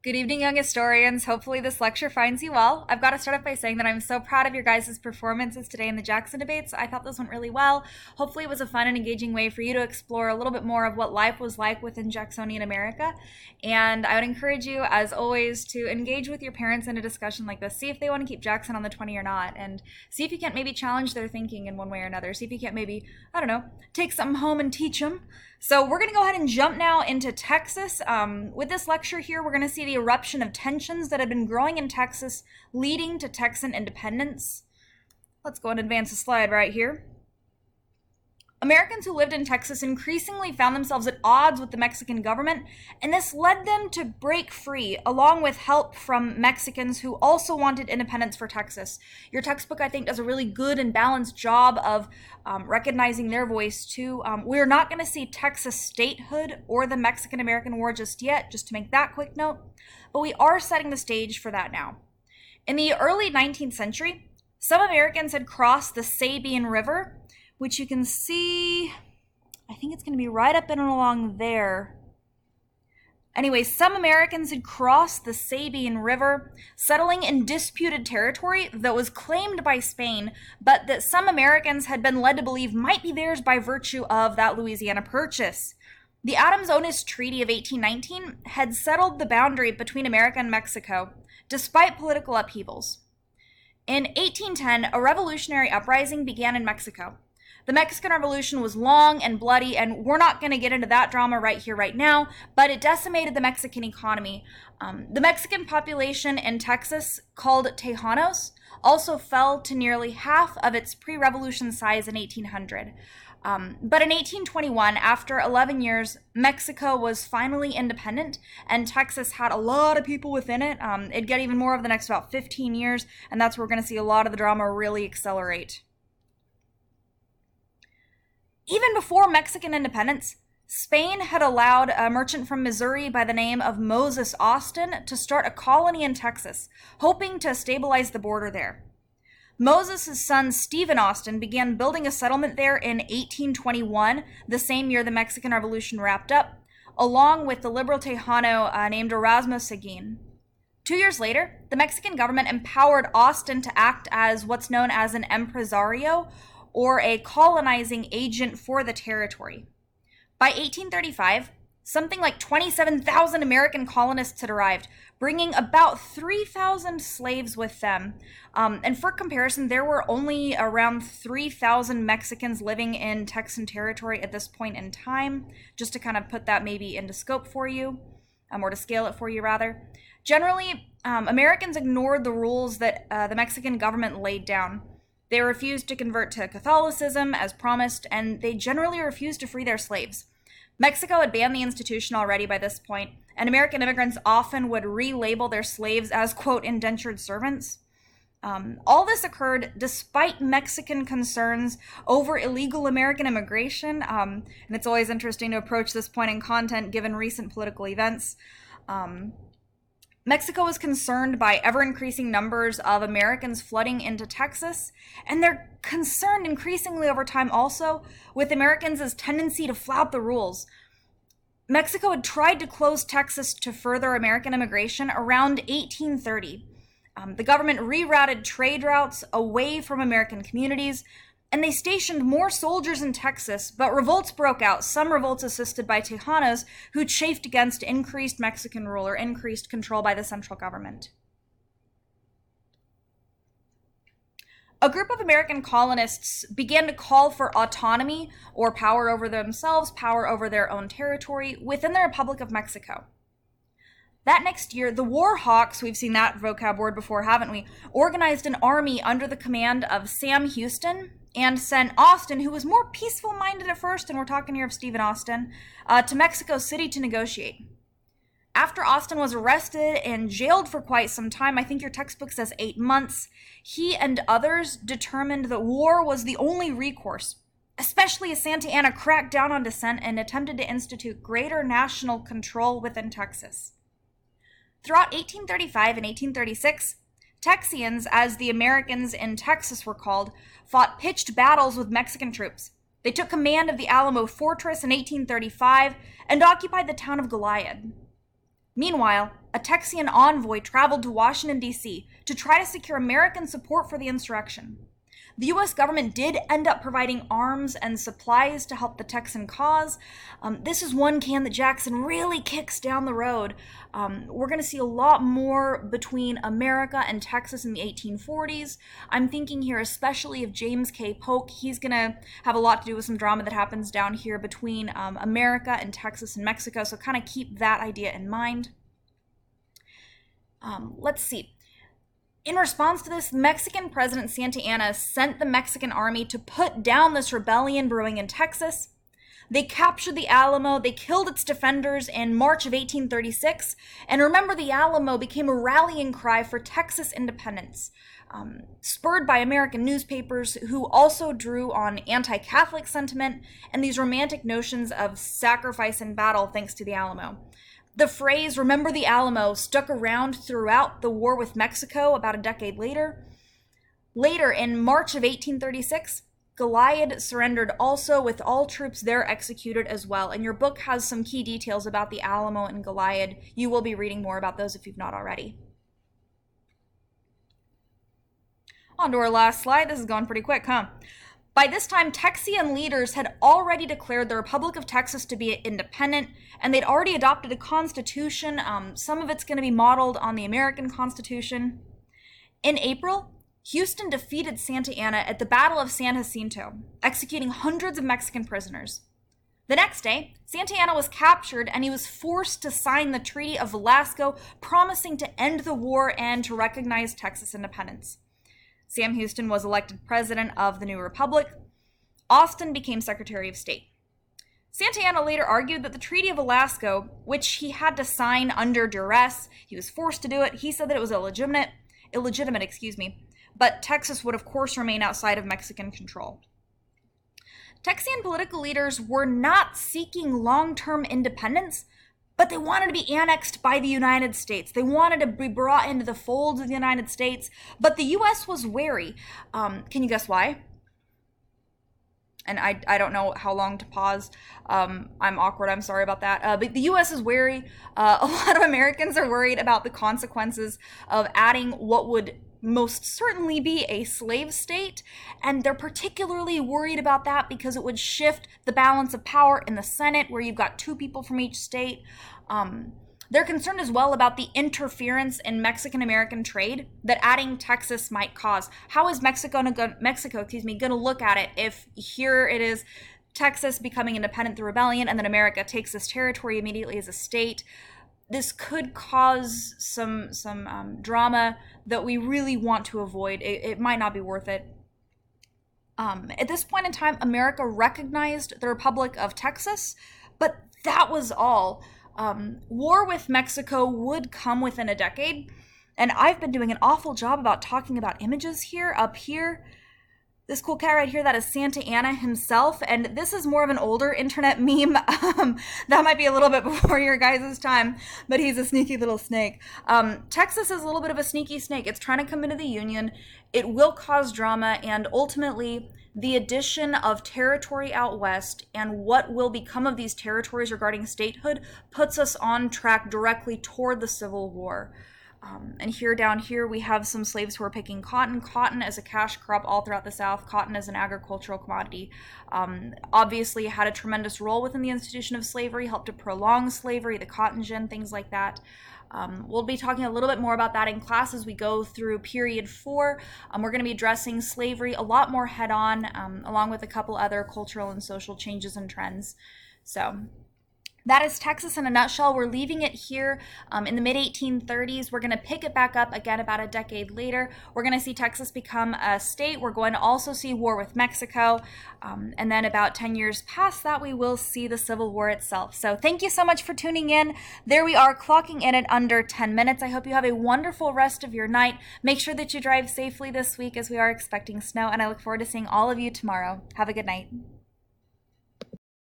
Good evening, young historians. Hopefully, this lecture finds you well. I've got to start off by saying that I'm so proud of your guys' performances today in the Jackson debates. I thought this went really well. Hopefully, it was a fun and engaging way for you to explore a little bit more of what life was like within Jacksonian America. And I would encourage you, as always, to engage with your parents in a discussion like this. See if they want to keep Jackson on the 20 or not, and see if you can't maybe challenge their thinking in one way or another. See if you can't maybe, I don't know, take something home and teach them. So we're going to go ahead and jump now into Texas. With this lecture here, we're going to see the eruption of tensions that had been growing in Texas, leading to Texan independence. Let's go and advance the slide right here. Americans who lived in Texas increasingly found themselves at odds with the Mexican government, and this led them to break free, along with help from Mexicans who also wanted independence for Texas. Your textbook, I think, does a really good and balanced job of recognizing their voice, too. We're not going to see Texas statehood or the Mexican-American War just yet, just to make that quick note, but we are setting the stage for that now. In the early 19th century, some Americans had crossed the Sabine River, which you can see, I think it's going to be right up and along there. Anyway, some Americans had crossed the Sabine River, settling in disputed territory that was claimed by Spain, but that some Americans had been led to believe might be theirs by virtue of that Louisiana Purchase. The Adams-Onis Treaty of 1819 had settled the boundary between America and Mexico, despite political upheavals. In 1810, a revolutionary uprising began in Mexico. The Mexican Revolution was long and bloody, and we're not going to get into that drama right here, right now, but it decimated the Mexican economy. The Mexican population in Texas, called Tejanos, also fell to nearly half of its pre-revolution size in 1800. But in 1821, after 11 years, Mexico was finally independent, and Texas had a lot of people within it. It'd get even more over the next about 15 years, and that's where we're going to see a lot of the drama really accelerate. Even before Mexican independence, Spain had allowed a merchant from Missouri by the name of Moses Austin to start a colony in Texas, hoping to stabilize the border there. Moses' son Stephen Austin began building a settlement there in 1821, the same year the Mexican Revolution wrapped up, along with the liberal Tejano named Erasmo Seguin. 2 years later, the Mexican government empowered Austin to act as what's known as an empresario, or a colonizing agent for the territory. By 1835, something like 27,000 American colonists had arrived, bringing about 3,000 slaves with them. And for comparison, there were only around 3,000 Mexicans living in Texan territory at this point in time, just to kind of put that maybe into scope for you, or to scale it for you, rather. Generally, Americans ignored the rules that the Mexican government laid down. They refused to convert to Catholicism as promised, and they generally refused to free their slaves. Mexico had banned the institution already by this point, and American immigrants often would relabel their slaves as, quote, indentured servants. All this occurred despite Mexican concerns over illegal American immigration, and it's always interesting to approach this point in content given recent political events. Mexico was concerned by ever-increasing numbers of Americans flooding into Texas, and they're concerned increasingly over time also with Americans' tendency to flout the rules. Mexico had tried to close Texas to further American immigration around 1830. The government rerouted trade routes away from American communities, and they stationed more soldiers in Texas, but revolts broke out, some revolts assisted by Tejanos, who chafed against increased Mexican rule or increased control by the central government. A group of American colonists began to call for autonomy or power over themselves, power over their own territory within the Republic of Mexico. That next year, the War Hawks, we've seen that vocab word before, haven't we, organized an army under the command of Sam Houston, and sent Austin, who was more peaceful-minded at first, and we're talking here of Stephen Austin, to Mexico City to negotiate. After Austin was arrested and jailed for quite some time, I think your textbook says 8 months, he and others determined that war was the only recourse, especially as Santa Anna cracked down on dissent and attempted to institute greater national control within Texas. Throughout 1835 and 1836, Texians, as the Americans in Texas were called, fought pitched battles with Mexican troops. They took command of the Alamo Fortress in 1835 and occupied the town of Goliad. Meanwhile, a Texian envoy traveled to Washington, D.C. to try to secure American support for the insurrection. The U.S. government did end up providing arms and supplies to help the Texan cause. This is one can that Jackson really kicks down the road. We're going to see a lot more between America and Texas in the 1840s. I'm thinking here especially of James K. Polk. He's going to have a lot to do with some drama that happens down here between America and Texas and Mexico, so kind of keep that idea in mind. Let's see. In response to this, Mexican President Santa Anna sent the Mexican army to put down this rebellion brewing in Texas. They captured the Alamo, they killed its defenders in March of 1836, and remember, the Alamo became a rallying cry for Texas independence, spurred by American newspapers who also drew on anti-Catholic sentiment and these romantic notions of sacrifice in battle thanks to the Alamo. The phrase, "remember the Alamo," stuck around throughout the war with Mexico about a decade later. Later, in March of 1836, Goliad surrendered also, with all troops there executed as well. And your book has some key details about the Alamo and Goliad. You will be reading more about those if you've not already. On to our last slide. This is going pretty quick, huh? By this time, Texian leaders had already declared the Republic of Texas to be independent, and they'd already adopted a constitution. Some of it's going to be modeled on the American Constitution. In April, Houston defeated Santa Anna at the Battle of San Jacinto, executing hundreds of Mexican prisoners. The next day, Santa Anna was captured, and he was forced to sign the Treaty of Velasco, promising to end the war and to recognize Texas independence. Sam Houston was elected president of the new republic. Austin became Secretary of State. Santa Anna later argued that the Treaty of Velasco, which he had to sign under duress, he was forced to do it. He said that it was illegitimate, but Texas would of course remain outside of Mexican control. Texian political leaders were not seeking long-term independence, but they wanted to be annexed by the United States. They wanted to be brought into the folds of the United States, but the U.S. was wary. Can you guess why? And I don't know how long to pause. I'm awkward. I'm sorry about that. But the U.S. is wary. A lot of Americans are worried about the consequences of adding what would most certainly be a slave state, and they're particularly worried about that because it would shift the balance of power in the Senate, where you've got two people from each state. They're concerned as well about the interference in Mexican-American trade that adding Texas might cause. How is Mexico going to look at it if here it is, Texas becoming independent through rebellion, and then America takes this territory immediately as a state? This could cause some drama that we really want to avoid. It might not be worth it. At this point in time, America recognized the Republic of Texas, but that was all. War with Mexico would come within a decade, and I've been doing an awful job about talking about images here. Up here, this cool cat right here, that is Santa Anna himself, and this is more of an older internet meme. That might be a little bit before your guys' time, but he's a sneaky little snake. Texas is a little bit of a sneaky snake. It's trying to come into the Union. It will cause drama, and ultimately, the addition of territory out west and what will become of these territories regarding statehood puts us on track directly toward the Civil War. And here down here, we have some slaves who are picking cotton. Cotton as a cash crop all throughout the South. Cotton as an agricultural commodity. Obviously had a tremendous role within the institution of slavery, helped to prolong slavery, the cotton gin, things like that. We'll be talking a little bit more about that in class as we go through period 4. We're going to be addressing slavery a lot more head-on, along with a couple other cultural and social changes and trends. So that is Texas in a nutshell. We're leaving it here in the mid-1830s. We're going to pick it back up again about a decade later. We're going to see Texas become a state. We're going to also see war with Mexico. And then about 10 years past that, we will see the Civil War itself. So thank you so much for tuning in. There we are, clocking in at under 10 minutes. I hope you have a wonderful rest of your night. Make sure that you drive safely this week as we are expecting snow, and I look forward to seeing all of you tomorrow. Have a good night.